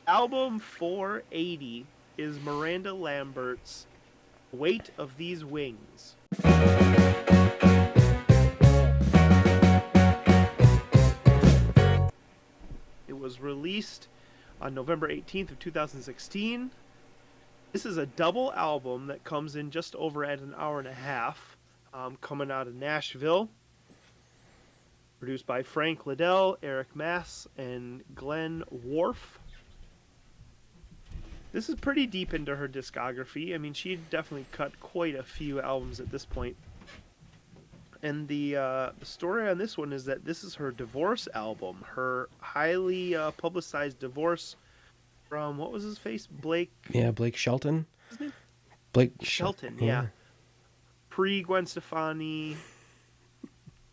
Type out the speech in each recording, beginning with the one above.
Album 480 is Miranda Lambert's Weight of These Wings. It was released on November 18th of 2016. This is a double album that comes in just over at an hour and a half, coming out of Nashville. Produced by Frank Liddell, Eric Mass, and Glenn Worf. This is pretty deep into her discography. I mean, she definitely cut quite a few albums at this point. And the story on this one is that this is her divorce album, her highly publicized divorce from, what was his face? Blake. Yeah, Blake Shelton. His name? Blake Shelton, yeah. Pre Gwen Stefani,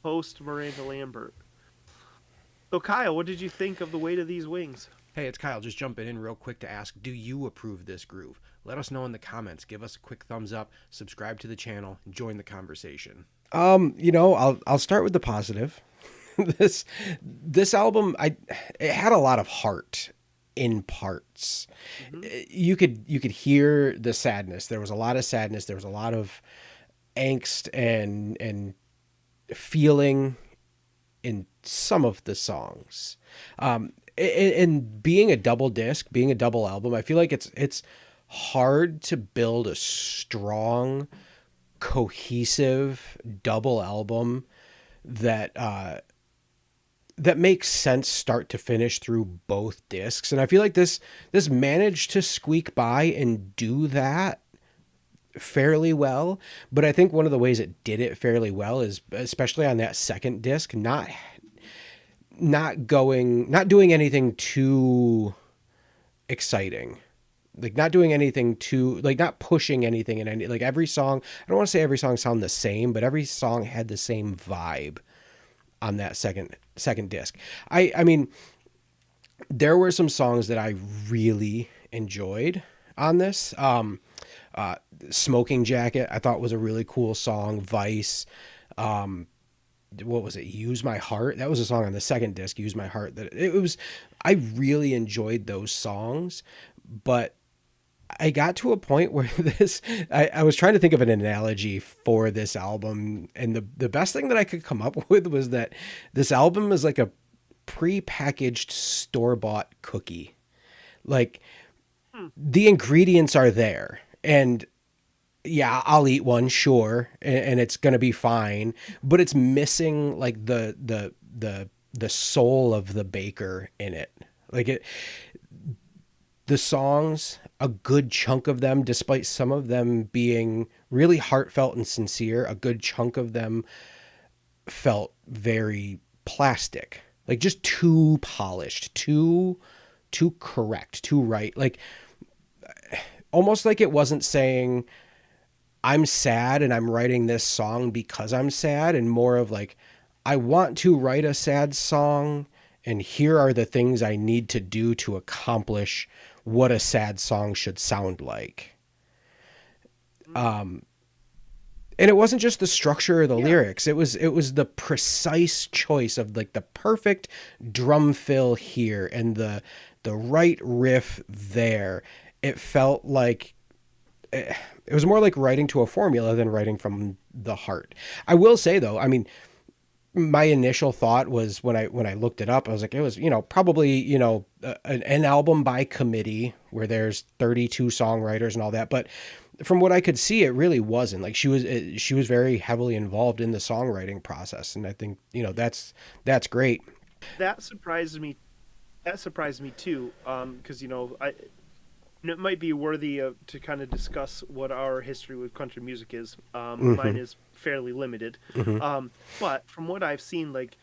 post Miranda Lambert. So, Kyle, what did you think of The Weight of These Wings? Hey, it's Kyle, just jumping in real quick to ask, do you approve this groove? Let us know in the comments. Give us a quick thumbs up, subscribe to the channel, and join the conversation. I'll start with the positive. this album, it had a lot of heart in parts. Mm-hmm. You could hear the sadness. There was a lot of sadness. There was a lot of angst and feeling in some of the songs. And being a double disc, being a double album, I feel like it's hard to build a strong, cohesive double album that makes sense start to finish through both discs. And I feel like this managed to squeak by and do that fairly well. But I think one of the ways it did it fairly well is, especially on that second disc, not doing anything too exciting, like not doing anything too, like not pushing anything in any, like every song, I don't want to say every song sound the same, but every song had the same vibe on that second disc. I mean, there were some songs that I really enjoyed on this. Smoking Jacket, I thought was a really cool song. Vice, what was it? Use My Heart. That was a song on the second disc, Use My Heart. I really enjoyed those songs, but I got to a point where I was trying to think of an analogy for this album. And the best thing that I could come up with was that this album is like a pre-packaged store-bought cookie. Like the ingredients are there, and yeah, I'll eat one, sure, and it's gonna be fine, but it's missing like the soul of the baker in it. Like the songs, a good chunk of them, despite some of them being really heartfelt and sincere, a good chunk of them felt very plastic, like just too polished, too correct, too right, like almost like it wasn't saying, I'm sad and I'm writing this song because I'm sad, and more of like, I want to write a sad song and here are the things I need to do to accomplish what a sad song should sound like. And it wasn't just the structure of the lyrics. It was the precise choice of like the perfect drum fill here and the right riff there. It felt like it was more like writing to a formula than writing from the heart. I will say though, I mean, my initial thought was when I looked it up, I was like, it was, probably, an album by committee where there's 32 songwriters and all that. But from what I could see, it really wasn't. Like she was very heavily involved in the songwriting process. And I think, that's great. That surprised me. That surprised me too. Cause it might be worthy to kind of discuss what our history with country music is. Mine is fairly limited. But from what I've seen, like,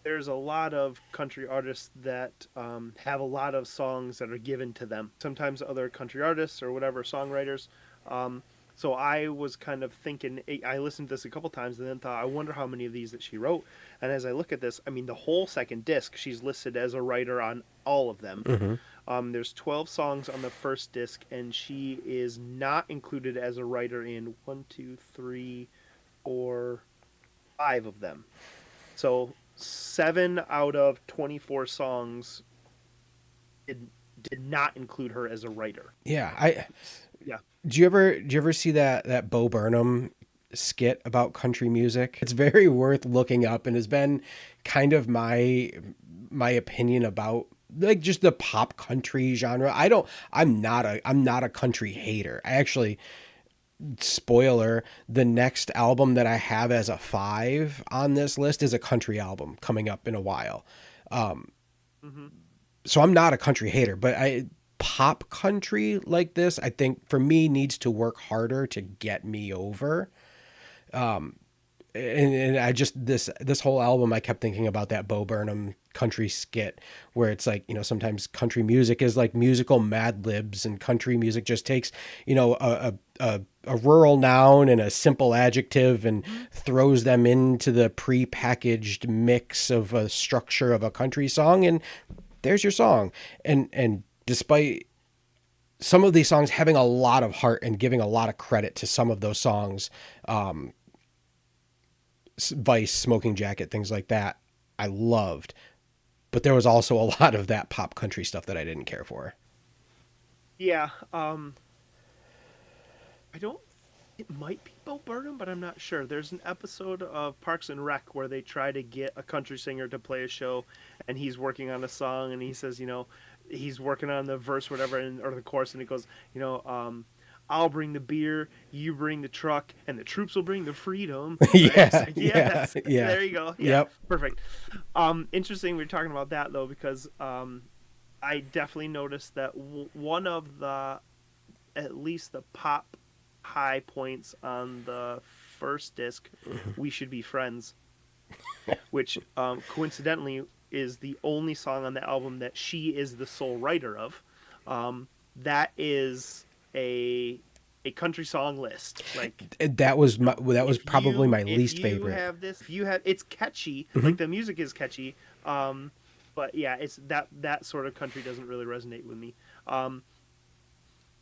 there's a lot of country artists that have a lot of songs that are given to them. Sometimes other country artists or whatever, songwriters. So I was kind of thinking, I listened to this a couple times and then thought, I wonder how many of these that she wrote. And as I look at this, I mean, the whole second disc, she's listed as a writer on all of them. There's 12 songs on the first disc, and she is not included as a writer in 1, 2, 3, 4, 5 of them. So 7 out of 24 songs did not include her as a writer. Yeah, Yeah. do you ever see that Bo Burnham skit about country music? It's very worth looking up and has been kind of my opinion about like just the pop country genre. I'm not a country hater. I actually, spoiler, the next album that I have as a 5 on this list is a country album coming up in a while. Hmm. So I'm not a country hater, but pop country like this, I think for me needs to work harder to get me over. And I just this whole album, I kept thinking about that Bo Burnham country skit where it's like, sometimes country music is like musical Mad Libs, and country music just takes, a rural noun and a simple adjective and throws them into the pre-packaged mix of a structure of a country song, and there's your song. And despite some of these songs having a lot of heart and giving a lot of credit to some of those songs, Vice, Smoking Jacket, things like that, I loved. But there was also a lot of that pop country stuff that I didn't care for. Yeah. I don't. It might be Bo Burnham, but I'm not sure. There's an episode of Parks and Rec where they try to get a country singer to play a show, and he's working on a song, and he says, he's working on the verse, whatever, or the chorus, and he goes, I'll bring the beer, you bring the truck, and the troops will bring the freedom. Right? Yeah, Like, yeah. There you go. Yeah, Yep. perfect. Interesting we're talking about that, though, because I definitely noticed that one of at least the pop high points on the first disc, We Should Be Friends, which coincidentally is the only song on the album that she is the sole writer of. That is a country song list. Like That was probably my least favorite. If you have, it's catchy. Like the music is catchy. But yeah, it's that sort of country doesn't really resonate with me.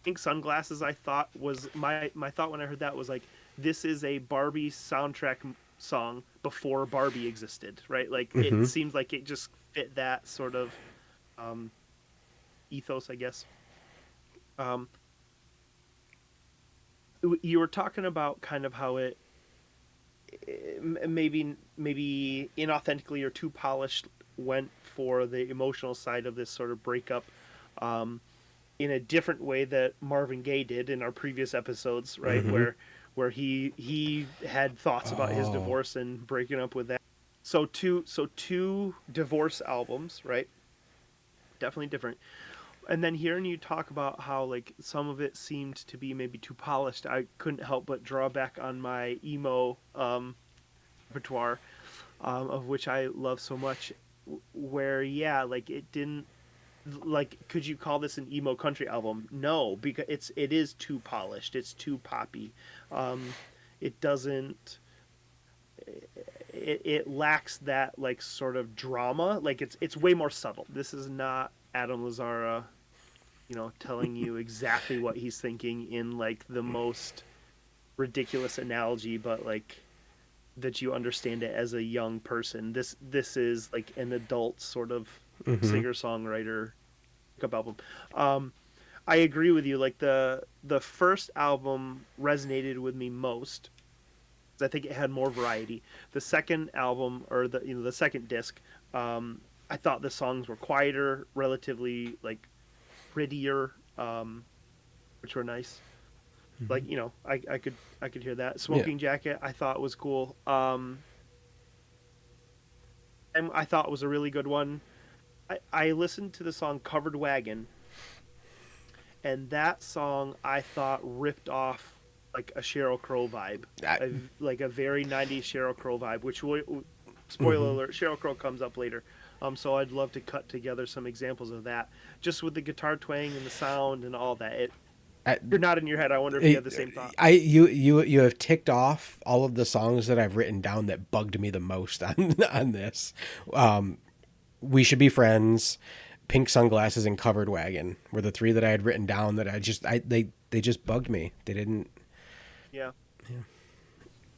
Pink Sunglasses, I thought was my thought when I heard that was like, this is a Barbie soundtrack song before Barbie existed, right? Like it seems like it just fit that sort of ethos, I guess. You were talking about kind of how it maybe inauthentically or too polished went for the emotional side of this sort of breakup, in a different way that Marvin Gaye did in our previous episodes, right? Where he had thoughts about his divorce and breaking up with that. So two divorce albums, right? Definitely different. And then hearing you talk about how like some of it seemed to be maybe too polished, I couldn't help but draw back on my emo repertoire, of which I love so much. Where like it didn't, like, could you call this an emo country album? No, because it is too polished. It's too poppy. It doesn't. It lacks that like sort of drama. Like it's way more subtle. This is not Adam Lazzara, telling you exactly what he's thinking in like the most ridiculous analogy, but like that you understand it as a young person. This is like an adult sort of singer-songwriter album. I agree with you. Like the first album resonated with me most. I think it had more variety. The second album, or the second disc, I thought the songs were quieter, relatively like prettier, which were nice. Like I could hear that. Smoking Jacket I thought was cool. And I thought it was a really good one. I listened to the song Covered Wagon, and that song I thought ripped off like a Sheryl Crow vibe, like a very 90s Sheryl Crow vibe, which spoiler alert, Sheryl Crow comes up later. So I'd love to cut together some examples of that, just with the guitar twang and the sound and all that. You're nodding your head. I wonder if you had the same thought. You have ticked off all of the songs that I've written down that bugged me the most on this. We Should Be Friends, Pink Sunglasses, and Covered Wagon were the 3 that I had written down that they just bugged me. They didn't. Yeah.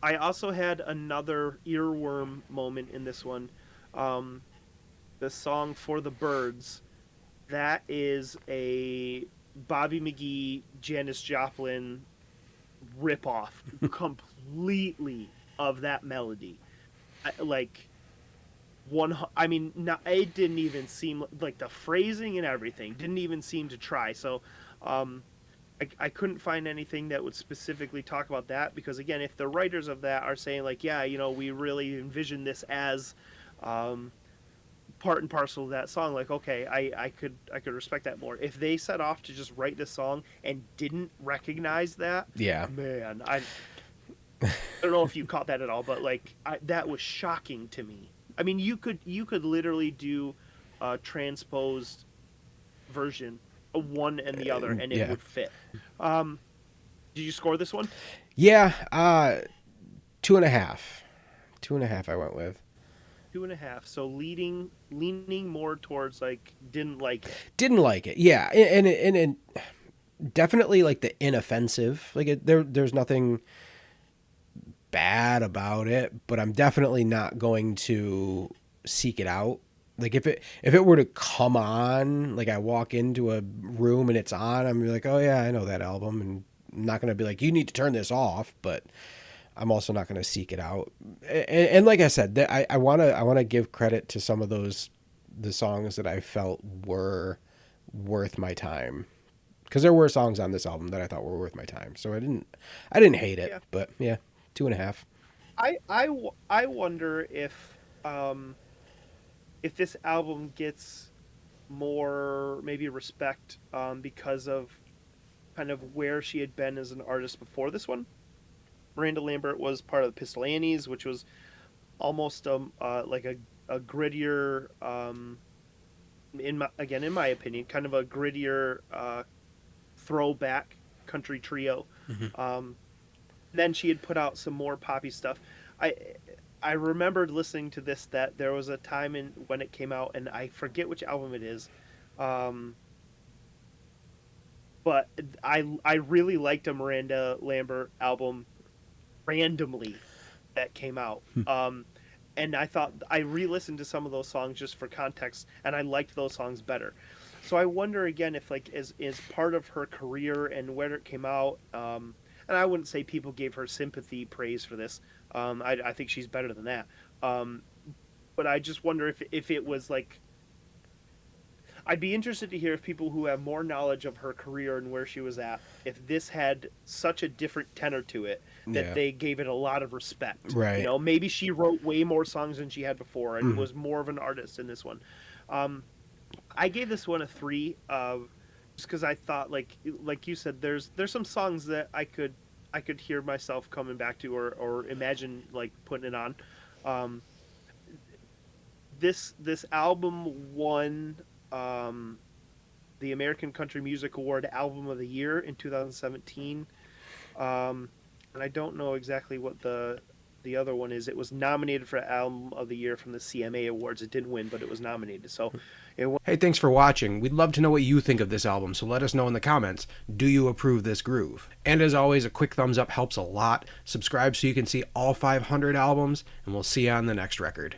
I also had another earworm moment in this one. The song For the Birds that is a Bobby McGee, Janis Joplin ripoff completely of that melody. Like I mean, not, it didn't even seem like the phrasing and everything didn't even seem to try. So, I couldn't find anything that would specifically talk about that because again, if the writers of that are saying like, yeah, we really envision this as part and parcel of that song, like okay, I could respect that more. If they set off to just write this song and didn't recognize that, Yeah. man, I don't know if you caught that at all, but like that was shocking to me. I mean, you could literally do a transposed version of one and the other, and it Yeah. would fit. Um, did you score this one? Yeah. 2.5. 2.5 I went with. 2.5. So leaning more towards like didn't like it. Didn't like it. Yeah. And definitely like the inoffensive. Like there's nothing bad about it, but I'm definitely not going to seek it out. Like if it were to come on, like I walk into a room and it's on, I'm like, oh yeah, I know that album, and I'm not gonna be like, you need to turn this off, but I'm also not gonna seek it out. And like I said, I wanna give credit to some of the songs that I felt were worth my time, because there were songs on this album that I thought were worth my time. So I didn't hate it, Yeah. but yeah, 2.5. I wonder if this album gets more maybe respect because of kind of where she had been as an artist before this one. Miranda Lambert was part of the Pistol Annies, which was almost like a grittier, in my opinion, kind of a grittier throwback country trio. Then she had put out some more poppy stuff. I I remembered listening to this that there was a time in when it came out, and I forget which album it is. Um, but I really liked a Miranda Lambert album randomly that came out. And I thought I re-listened to some of those songs just for context, and I liked those songs better. So I wonder again if like is part of her career and where it came out. And I wouldn't say people gave her sympathy praise for this. I think she's better than that. Um, but I just wonder if it was like I'd be interested to hear if people who have more knowledge of her career and where she was at, if this had such a different tenor to it that Yeah. they gave it a lot of respect. Right. Maybe she wrote way more songs than she had before and was more of an artist in this one. Um, I gave this one a 3, just because I thought like you said, there's some songs that I could hear myself coming back to or imagine like putting it on. Um, this album won the American Country Music Award Album of the Year in 2017. And I don't know exactly what the other one is. It was nominated for Album of the Year from the CMA Awards. It didn't win, but it was nominated. So it won. Hey, thanks for watching. We'd love to know what you think of this album, so let us know in the comments. Do you approve this groove? And as always, a quick thumbs up helps a lot. Subscribe so you can see all 500 albums, and we'll see you on the next record.